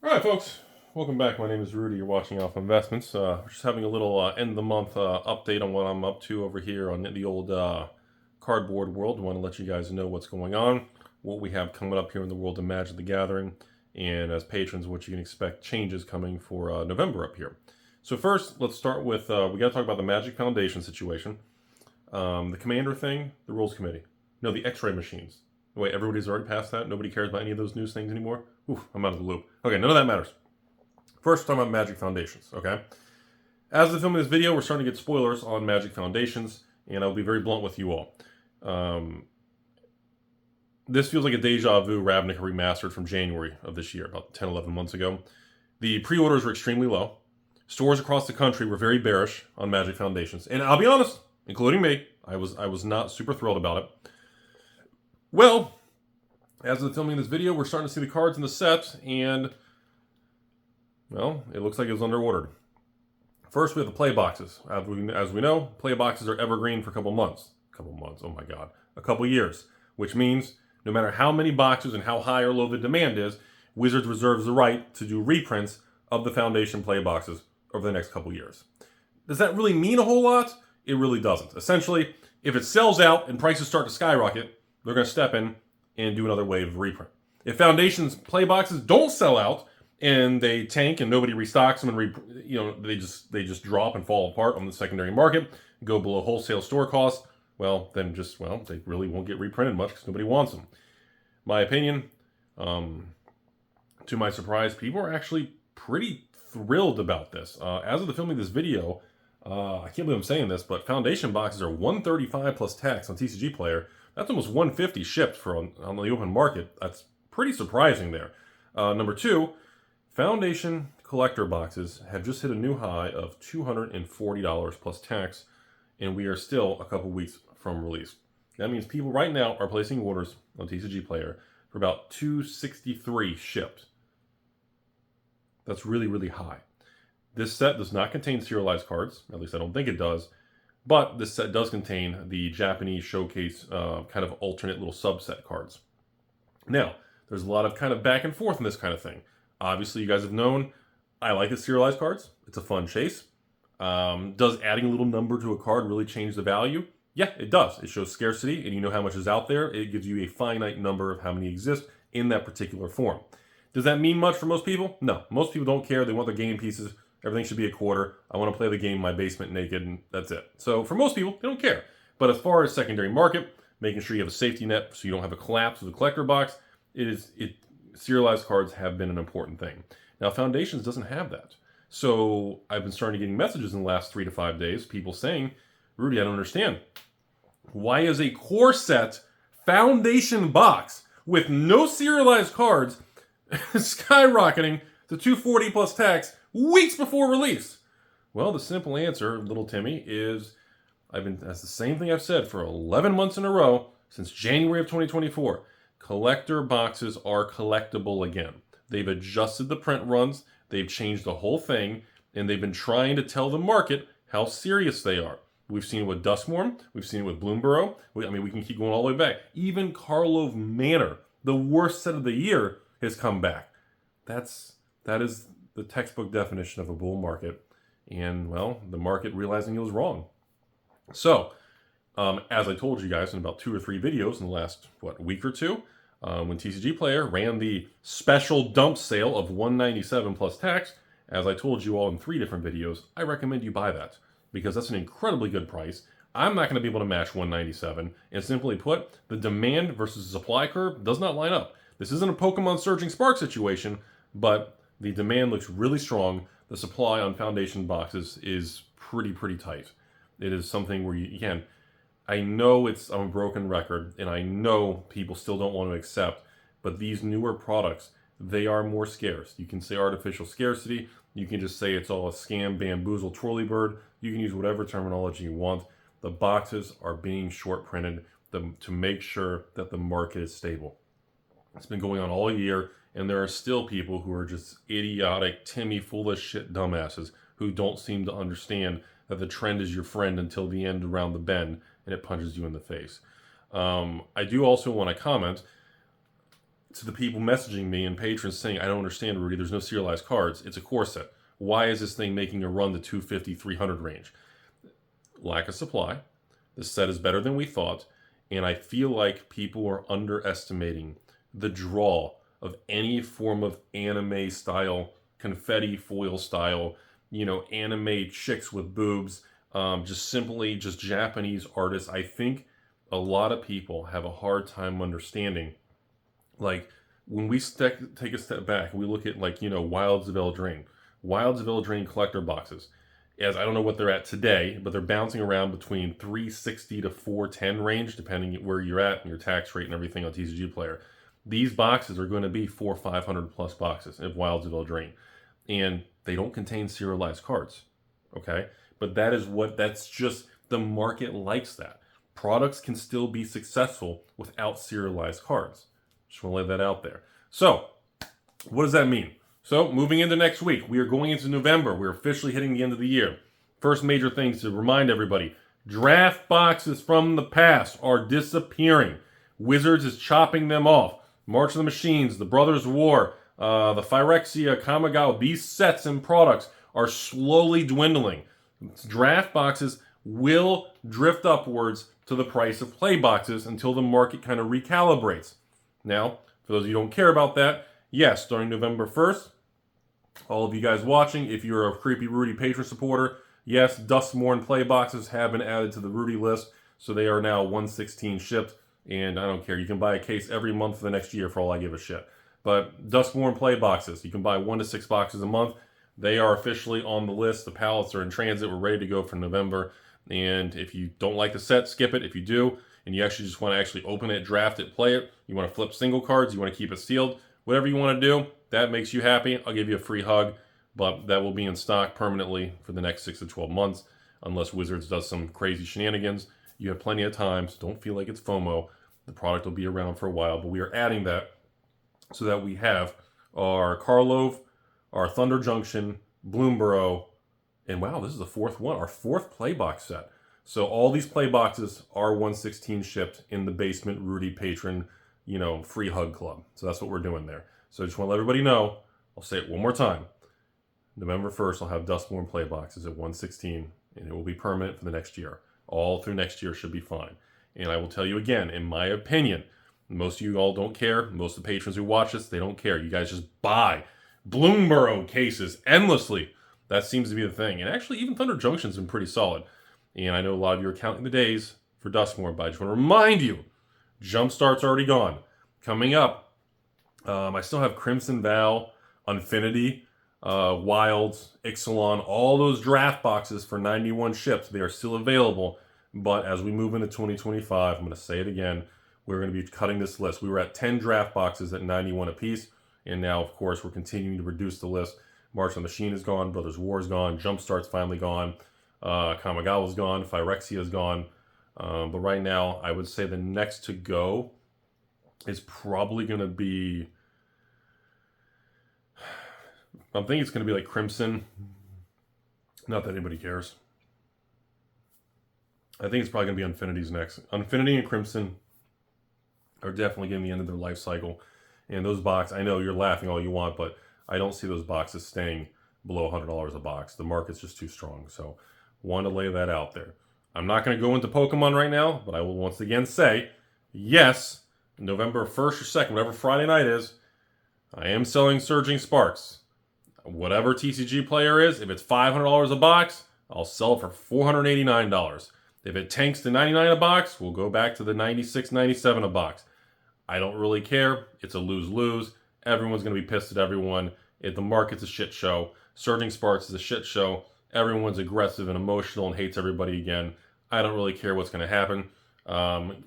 All right, folks. Welcome back. My name is Rudy. You're watching Alpha Investments. Just having a little end of the month update on what I'm up to over here on the old cardboard world. I want to let you guys know what's going on, what we have coming up here in the world of Magic the Gathering, and as patrons, what you can expect changes coming for November up here. So first, let's start with we got to talk about the Magic Foundation situation, the Commander thing, the Rules Committee. No, the X-ray machines. Wait, everybody's already past that? Nobody cares about any of those news things anymore? Oof, I'm out of the loop. Okay, none of that matters. First, talking about Magic Foundations, okay? As of filming this video, we're starting to get spoilers on Magic Foundations, and I'll be very blunt with you all. This feels like a deja vu Ravnica remastered from January of this year, about 10, 11 months ago. The pre-orders were extremely low. Stores across the country were very bearish on Magic Foundations. And I'll be honest, including me, I was not super thrilled about it. Well, as of filming this video, we're starting to see the cards in the set, and, well, it looks like it was under-ordered. First, we have the play boxes. As we know, play boxes are evergreen for a couple months. Oh my god. A couple years. Which means, no matter how many boxes and how high or low the demand is, Wizards reserves the right to do reprints of the Foundation play boxes over the next couple years. Does that really mean a whole lot? It really doesn't. Essentially, if it sells out and prices start to skyrocket, they're going to step in and do another wave of reprint. If Foundation's play boxes don't sell out and they tank and nobody restocks them and they just drop and fall apart on the secondary market, go below wholesale store costs, well, then they really won't get reprinted much because nobody wants them. My opinion, to my surprise, people are actually pretty thrilled about this. As of the filming of this video, I can't believe I'm saying this, but Foundation boxes are $135 plus tax on TCG Player. That's almost $150 shipped on the open market. That's pretty surprising there. Number two, Foundation collector boxes have just hit a new high of $240 plus tax, and we are still a couple weeks from release. That means people right now are placing orders on TCG Player for about $263 shipped. That's really, really high. This set does not contain serialized cards, at least I don't think it does, but this set does contain the Japanese showcase kind of alternate little subset cards. Now, there's a lot of kind of back and forth in this kind of thing. Obviously, you guys have known, I like the serialized cards. It's a fun chase. Does adding a little number to a card really change the value? Yeah, it does. It shows scarcity, and you know how much is out there. It gives you a finite number of how many exist in that particular form. Does that mean much for most people? No. Most people don't care. They want their game pieces. Everything should be a quarter. I want to play the game in my basement naked, and that's it. So for most people, they don't care. But as far as secondary market, making sure you have a safety net so you don't have a collapse of the collector box, serialized cards have been an important thing. Now, Foundations doesn't have that. So I've been starting to getting messages in the last 3 to 5 days, people saying, Rudy, I don't understand. Why is a core set Foundation box with no serialized cards skyrocketing to $240 plus tax weeks before release? Well, the simple answer, little Timmy, is that's the same thing I've said for 11 months in a row since January of 2024. Collector boxes are collectible again. They've adjusted the print runs, they've changed the whole thing, and they've been trying to tell the market how serious they are. We've seen it with Duskmorn, we've seen it with Bloomburrow. We can keep going all the way back. Even Karlov Manor, the worst set of the year, has come back. That is the textbook definition of a bull market, and, well, the market realizing it was wrong. So, as I told you guys in about 2 or 3 videos in the last, week or two, when TCG Player ran the special dump sale of $197 plus tax, as I told you all in 3 different videos, I recommend you buy that, because that's an incredibly good price. I'm not going to be able to match $197, and simply put, the demand versus the supply curve does not line up. This isn't a Pokemon Surging Spark situation, but the demand looks really strong. The supply on Foundation boxes is pretty tight. It is something where I know I'm a broken record, and I know people still don't want to accept, but these newer products, they are more scarce. You can say artificial scarcity. You can just say it's all a scam, bamboozle, twirly bird. You can use whatever terminology you want. The boxes are being short printed to make sure that the market is stable. It's been going on all year, and there are still people who are just idiotic, Timmy, foolish shit dumbasses who don't seem to understand that the trend is your friend until the end around the bend, and it punches you in the face. I do also want to comment, to the people messaging me and patrons saying, I don't understand, Rudy, there's no serialized cards. It's a core set. Why is this thing making a run to 250, 300 range? Lack of supply. The set is better than we thought. And I feel like people are underestimating the draw of any form of anime style, confetti foil style, anime chicks with boobs, just Japanese artists. I think a lot of people have a hard time understanding, like, when we take a step back, we look at, Wilds of Eldraine. Wilds of Eldraine collector boxes. As I don't know what they're at today, but they're bouncing around between 360 to 410 range, depending where you're at and your tax rate and everything on TCG Player. These boxes are going to be 400, 500 plus boxes of Wilds of Eldraine. And they don't contain serialized cards. Okay? But that's just, the market likes that. Products can still be successful without serialized cards. Just want to lay that out there. So, what does that mean? So, moving into next week, we are going into November. We're officially hitting the end of the year. First major things to remind everybody, draft boxes from the past are disappearing. Wizards is chopping them off. March of the Machines, the Brothers War, the Phyrexia, Kamigawa, these sets and products are slowly dwindling. Draft boxes will drift upwards to the price of play boxes until the market kind of recalibrates. Now, for those of you who don't care about that, yes, starting November 1st, all of you guys watching, if you're a Creepy Rudy patron supporter, yes, Duskmourn play boxes have been added to the Rudy list, so they are now 116 shipped, and I don't care. You can buy a case every month for the next year for all I give a shit. But Duskmourn play boxes, you can buy 1 to 6 boxes a month. They are officially on the list. The pallets are in transit. We're ready to go for November. And if you don't like the set, skip it. If you do, and you actually just want to actually open it, draft it, play it, you want to flip single cards, you want to keep it sealed, whatever you want to do, that makes you happy, I'll give you a free hug. But that will be in stock permanently for the next 6 to 12 months, unless Wizards does some crazy shenanigans. You have plenty of time, so don't feel like it's FOMO. The product will be around for a while, but we are adding that so that we have our Karlov, our Thunder Junction, Bloomborough, and wow, this is the fourth one, our fourth play box set. So all these play boxes are 116 shipped in the Basement Rudy patron, free hug club. So that's what we're doing there. So I just want to let everybody know, I'll say it one more time. November 1st, I'll have Duskmourn play boxes at 116, and it will be permanent for the next year. All through next year should be fine. And I will tell you again, in my opinion, most of you all don't care. Most of the patrons who watch this, they don't care. You guys just buy Bloomborough cases endlessly. That seems to be the thing. And actually, even Thunder Junction's been pretty solid. And I know a lot of you are counting the days for Duskmourn, but I just want to remind you, Jumpstart's already gone. Coming up, I still have Crimson Vow, Infinity, Wilds, Ixalan, all those draft boxes for 91 ships. They are still available. But as we move into 2025, I'm going to say it again, we're going to be cutting this list. We were at 10 draft boxes at 91 apiece. And now, of course, we're continuing to reduce the list. March of the Machine is gone. Brothers War is gone. Jumpstart's finally gone. Kamigawa's gone. Phyrexia is gone. But right now, I would say the next to go is probably going to be... I'm thinking it's going to be like Crimson. Not that anybody cares. I think it's probably going to be Infinity's next. Infinity and Crimson are definitely getting the end of their life cycle. And those boxes, I know you're laughing all you want, but I don't see those boxes staying below $100 a box. The market's just too strong. So, want to lay that out there. I'm not going to go into Pokemon right now, but I will once again say, yes, November 1st or 2nd, whatever Friday night is, I am selling Surging Sparks. Whatever TCG player is, if it's $500 a box, I'll sell it for $489. If it tanks to $99 a box, we'll go back to the $96, $97 a box. I don't really care. It's a lose-lose. Everyone's going to be pissed at everyone. If the market's a shit show, Surging Sparks is a shit show. Everyone's aggressive and emotional and hates everybody again. I don't really care what's going to happen.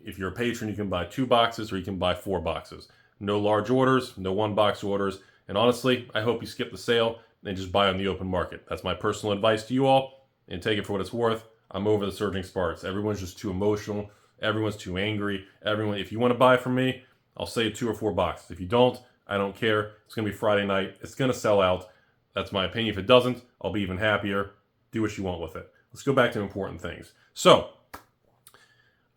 If you're a patron, you can buy 2 boxes or you can buy 4 boxes. No large orders, no 1-box orders. And honestly, I hope you skip the sale and just buy on the open market. That's my personal advice to you all. And take it for what it's worth. I'm over the Surging Sparks. Everyone's just too emotional. Everyone's too angry. If you want to buy from me, I'll say 2 or 4 boxes. If you don't, I don't care. It's going to be Friday night. It's going to sell out. That's my opinion. If it doesn't, I'll be even happier. Do what you want with it. Let's go back to important things. So,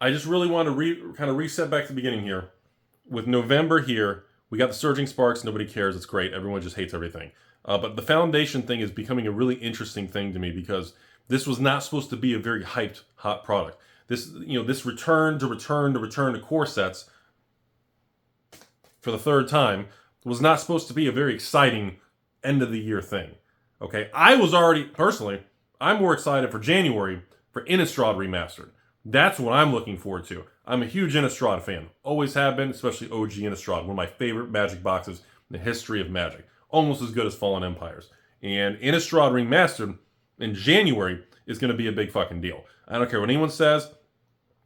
I just really want to kind of reset back to the beginning here. With November here, We got the Surging Sparks. Nobody cares. It's great. Everyone just hates everything. But the foundation thing is becoming a really interesting thing to me because this was not supposed to be a very hyped, hot product. This, this return to core sets for the third time was not supposed to be a very exciting end of the year thing. Okay, I was already, personally, I'm more excited for January for Innistrad Remastered. That's what I'm looking forward to. I'm a huge Innistrad fan. Always have been, especially OG Innistrad. One of my favorite Magic boxes in the history of Magic. Almost as good as Fallen Empires. And Innistrad Remastered in January is going to be a big fucking deal. I don't care what anyone says.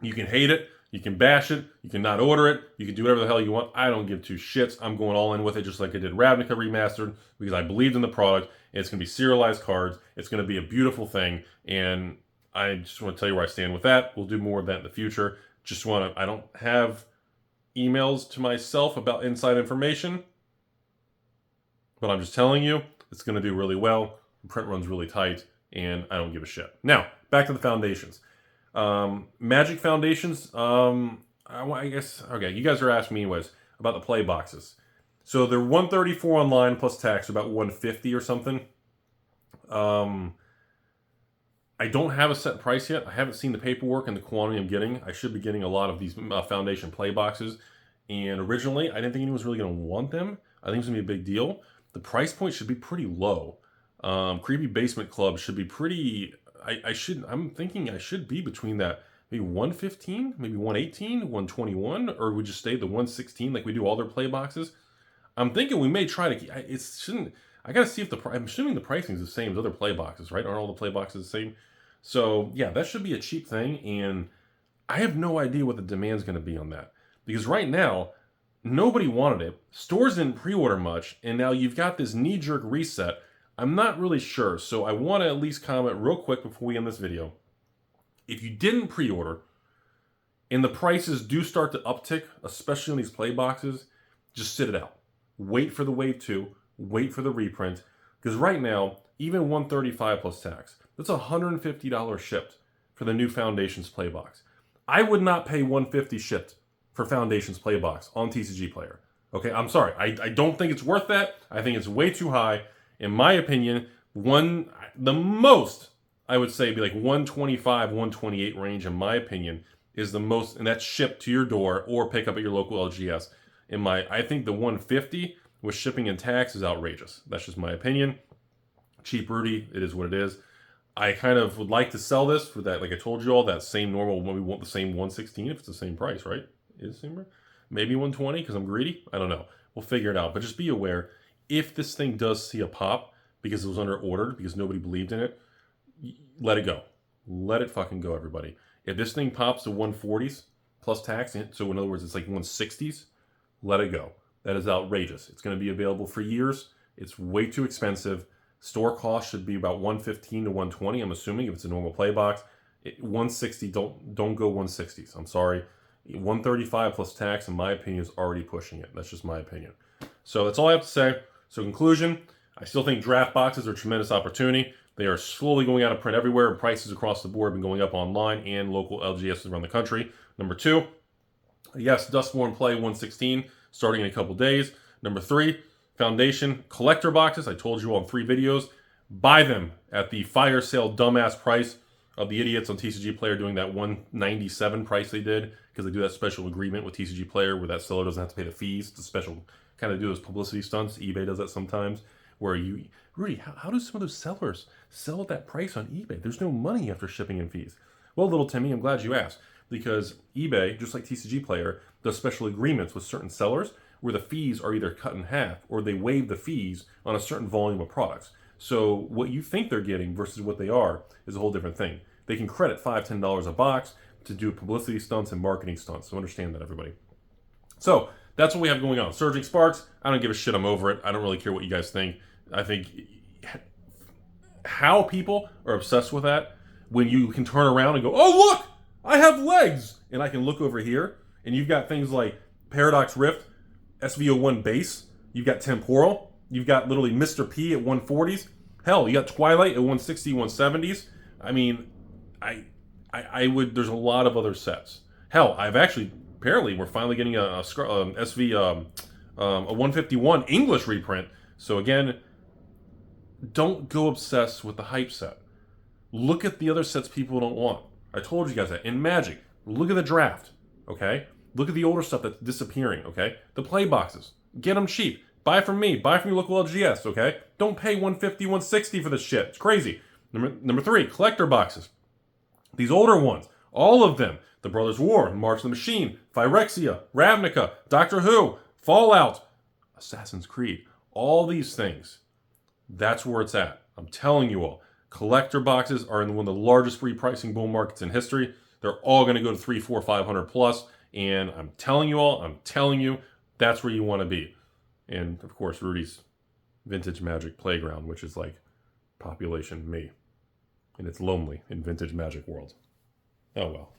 You can hate it. You can bash it. You can not order it. You can do whatever the hell you want. I don't give two shits. I'm going all in with it just like I did Ravnica Remastered because I believed in the product. It's going to be serialized cards. It's going to be a beautiful thing. And I just want to tell you where I stand with that. We'll do more of that in the future. I don't have emails to myself about inside information. But I'm just telling you, it's going to do really well. The print run's really tight. And I don't give a shit. Now, back to the foundations. Magic foundations, I guess, okay, you guys are asking me anyways about the play boxes. So they're $134 online plus tax, about $150 or something. I don't have a set price yet. I haven't seen the paperwork and the quantity I'm getting. I should be getting a lot of these foundation play boxes. And originally, I didn't think anyone was really going to want them. I think it's going to be a big deal. The price point should be pretty low. Creepy Basement Club should be pretty... I'm thinking I should be between that, maybe 115, maybe 118, 121, or we just stay at the 116 like we do all their play boxes. I'm thinking we may try to, I gotta see if I'm assuming the pricing is the same as other play boxes, right? Aren't all the play boxes the same? So yeah, that should be a cheap thing, and I have no idea what the demand's gonna be on that. Because right now, nobody wanted it. Stores didn't pre-order much, and now you've got this knee-jerk reset. I'm not really sure, so I want to at least comment real quick before we end this video. If you didn't pre-order, and the prices do start to uptick, especially on these play boxes, just sit it out. Wait for the Wave 2, wait for the reprint, because right now, even $135 plus tax, that's $150 shipped for the new Foundations play box. I would not pay $150 shipped for Foundations play box on TCG Player. Okay, I'm sorry, I don't think it's worth that. I think it's way too high. In my opinion, the most, I would say, be like 125, 128 range, in my opinion, is the most, and that's shipped to your door or pick up at your local LGS. I think the 150 with shipping and tax is outrageous. That's just my opinion. Cheap Rudy, it is what it is. I kind of would like to sell this for that, like I told you all, that same normal, when we want the same 116, if it's the same price, right? Is it the same price? Maybe 120 because I'm greedy? I don't know. We'll figure it out. But just be aware, if this thing does see a pop because it was under ordered, because nobody believed in it, let it go. Let it fucking go, everybody. If this thing pops to 140s plus tax, so in other words, it's like 160s, let it go. That is outrageous. It's going to be available for years. It's way too expensive. Store cost should be about 115 to 120, I'm assuming, if it's a normal play box. 160, don't go 160s. I'm sorry. 135 plus tax, in my opinion, is already pushing it. That's just my opinion. So that's all I have to say. So conclusion, I still think draft boxes are a tremendous opportunity. They are slowly going out of print everywhere. Prices across the board have been going up online and local LGSs around the country. Number 2, yes, Dustborn Play 116 starting in a couple days. Number 3, Foundation collector boxes. I told you on 3 videos. Buy them at the fire sale dumbass price of the idiots on TCG Player doing that $197 price they did, because they do that special agreement with TCG Player where that seller doesn't have to pay the fees. It's a special kind of do those publicity stunts. eBay does that sometimes, where Rudy, how do some of those sellers sell at that price on eBay? There's no money after shipping and fees. Well, little Timmy, I'm glad you asked, because eBay, just like TCG Player, does special agreements with certain sellers where the fees are either cut in half or they waive the fees on a certain volume of products. So what you think they're getting versus what they are is a whole different thing. They can credit $5, $10 a box to do publicity stunts and marketing stunts. So understand that, everybody. So that's what we have going on. Surging Sparks, I don't give a shit. I'm over it. I don't really care what you guys think. I think how people are obsessed with that, when you can turn around and go, oh, look, I have legs. And I can look over here, and you've got things like Paradox Rift, SVO1 base. You've got Temporal. You've got literally Mr. P at 140s. Hell, you got Twilight at 160, 170s. I mean, I would, there's a lot of other sets. Hell, apparently we're finally getting a SV a 151 English reprint. So again, don't go obsessed with the hype set. Look at the other sets people don't want. I told you guys that. In Magic, look at the draft, okay? Look at the older stuff that's disappearing, okay? The play boxes. Get them cheap. Buy from me. Buy from your local LGS, okay? Don't pay $150, $160 for this shit. It's crazy. Number 3, collector boxes. These older ones, all of them. The Brothers War, March of the Machine, Phyrexia, Ravnica, Doctor Who, Fallout, Assassin's Creed. All these things. That's where it's at. I'm telling you all. Collector boxes are in one of the largest repricing bull markets in history. They're all going to go to 300, 400, 500 plus. And I'm telling you, that's where you want to be. And of course, Rudy's Vintage Magic Playground, which is like population me. And it's lonely in Vintage Magic world. Oh well.